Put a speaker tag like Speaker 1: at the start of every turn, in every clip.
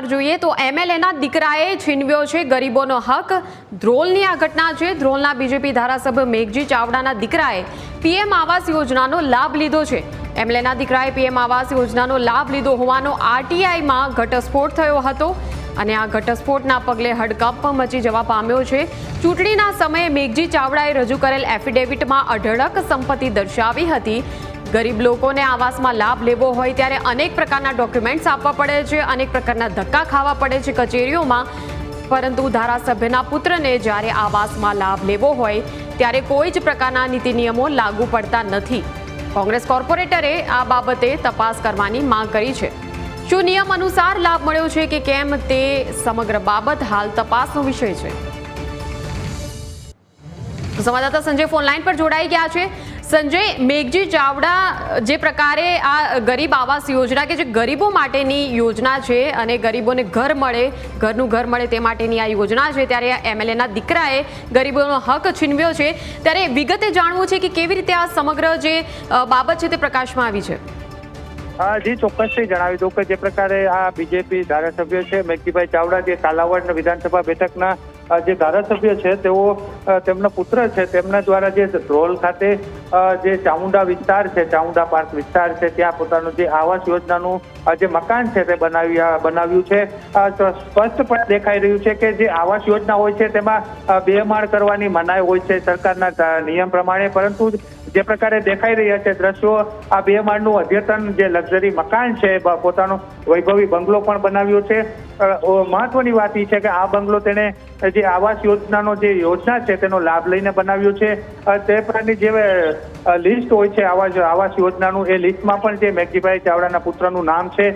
Speaker 1: જોઈએ તો એમએલએના દીકરાએ છીનવ્યો છે ગરીબોનો હક। ધ્રોલની આ ઘટના છે। ધ્રોલના બીજેપી ધારાસભ્ય મેઘજી ચાવડાના દીકરાએ પીએમ આવાસ યોજનાનો લાભ લીધો છે। એમએલએના દીકરાએ પીએમ આવાસ યોજનાનો લાભ લીધો હોવાનો આરટીઆઈમાં ઘટસ્ફોટ થયો હતો અને આ ઘટસ્ફોટના પગલે હડકંપ મચી જવા પામ્યો છે। ચૂંટણીના સમયે મેઘજી ચાવડાએ રજૂ કરેલ એફિડેવિટમાં અઢળક સંપત્તિ દર્શાવી હતી। ગરીબ લોકોને આવાસમાં લાભ લેવો હોય ત્યારે અનેક પ્રકારના ડોક્યુમેન્ટ્સ આપવા પડે છે, અનેક પ્રકારના ધક્કા ખાવા પડે છે કચેરીઓમાં, પરંતુ ધારાસભ્યના પુત્રને જ્યારે આવાસમાં લાભ લેવો હોય ત્યારે કોઈ જ પ્રકારના નીતિ નિયમો લાગુ પડતા નથી। કોંગ્રેસ કોર્પોરેટરે આ બાબતે તપાસ કરવાની માંગ કરી છે। શું નિયમ અનુસાર લાભ મળ્યો છે કે કેમ તે સમગ્ર બાબત હાલ તપાસનો વિષય છે। સંવાદદાતા સંજય ફોનલાઈન પર જોડાઈ ગયા છે। સંજય, મેઘજી ચાવડા જે પ્રકારે આ ગરીબ આવાસ યોજના કે જે ગરીબો માટેની યોજના છે અને ગરીબોને ઘર મળે, ઘરનું ઘર મળે તે માટેની આ યોજના છે, ત્યારે એમએલએના દીકરાએ ગરીબોનો હક છીનવ્યો છે, ત્યારે વિગતે જાણવું છે કે કેવી રીતે આ સમગ્ર જે બાબત છે તે પ્રકાશમાં આવી છે।
Speaker 2: જી, ચોક્કસથી જણાવી દઉં કે જે પ્રકારે આ બીજેપી ધારાસભ્ય છે મેઘજીભાઈ ચાવડા, જે કાલાવાડ વિધાનસભા બેઠકના જે ધારાસભ્ય છે, તેઓ તેમના પુત્ર છે, તેમના દ્વારા જે ધ્રોલ ખાતે જે ચામુંડા વિસ્તાર છે, ચામુંડા પાર્ક વિસ્તાર છે, ત્યાં પોતાનું જે આવાસ યોજનાનું જે મકાન છે તે બનાવ્યું છે। સ્પષ્ટપણે દેખાઈ રહ્યું છે કે જે આવાસ યોજના હોય છે તેમાં 2 માળ કરવાની મનાઈ હોય છે સરકારના નિયમ પ્રમાણે, પરંતુ જે પ્રકારે દેખાઈ રહ્યા છે દ્રશ્યો, આ 2 માળનું અદ્યતન જે લક્ઝરી મકાન છે, પોતાનો વૈભવી બંગલો પણ બનાવ્યો છે। મહત્વની વાત એ છે કે આ બંગલો તેને જે આવાસ યોજનાનો જે યોજના છે તેનો લાભ લઈને બનાવ્યો છે। તે પ્રકારની જે લિસ્ટ હોય છે આવાસ યોજનાનું, એ લિસ્ટમાં પણ જે મેઘજીભાઈ ચાવડાના પુત્રનું નામ છે।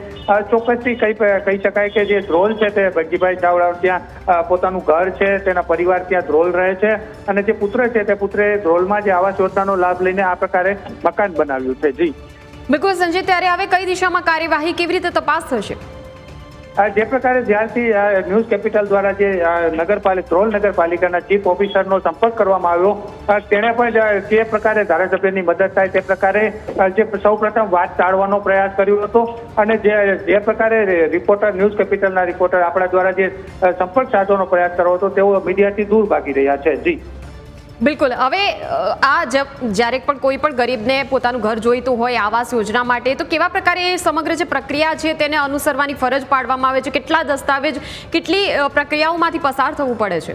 Speaker 2: ચોક્કસથી કહી શકાય કે જે ધ્રોલ છે તે મેઘજીભાઈ ચાવડા ત્યાં પોતાનું ઘર છે, તેના પરિવાર ત્યાં ધ્રોલ રહે છે, અને જે પુત્ર છે તે પુત્રે ધ્રોલમાં જે આવાસ યોજનાનો લાભ લઈને આ પ્રકારે મકાન બનાવ્યું છે। જી
Speaker 1: બિલકુલ સંજય, ત્યારે હવે કઈ દિશામાં કાર્યવાહી, કેવી રીતે તપાસ થશે?
Speaker 2: જે પ્રકારે જ્યારથી ન્યૂઝ કેપિટલ દ્વારા જે ધ્રોલ નગરપાલિકાના ચીફ ઓફિસરનો સંપર્ક કરવામાં આવ્યો, તેણે પણ જે પ્રકારે ધારાસભ્યની મદદ થાય તે પ્રકારે જે સૌપ્રથમ વાત ટાળવાનો પ્રયાસ કર્યો હતો, અને જે પ્રકારે ન્યૂઝ કેપિટલના રિપોર્ટર આપણા દ્વારા જે સંપર્ક સાધવાનો પ્રયાસ કર્યો હતો, તેઓ મીડિયાથી દૂર ભાગી રહ્યા છે। જી
Speaker 1: બિલકુલ, હવે આ જ્યારે પણ કોઈ પણ ગરીબને પોતાનું ઘર જોઈતું હોય આવાસ યોજના માટે, તો કેવા પ્રકારે સમગ્ર જે પ્રક્રિયા છે તેને અનુસરવાની ફરજ પાડવામાં આવે છે? કેટલા દસ્તાવેજ, કેટલી પ્રક્રિયાઓમાંથી પસાર થવું પડે છે?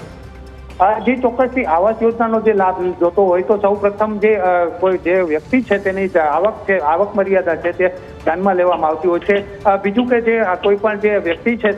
Speaker 2: જી, ચોક્કસથી આવાસ યોજનાનો જે લાભ જોતો હોય તો સૌ પ્રથમ જે વ્યક્તિ છે તેની આવક મર્યાદા છે તે ધ્યાનમાં લેવામાં આવતી હોય છે। બીજું કે જે કોઈ પણ જે વ્યક્તિ છે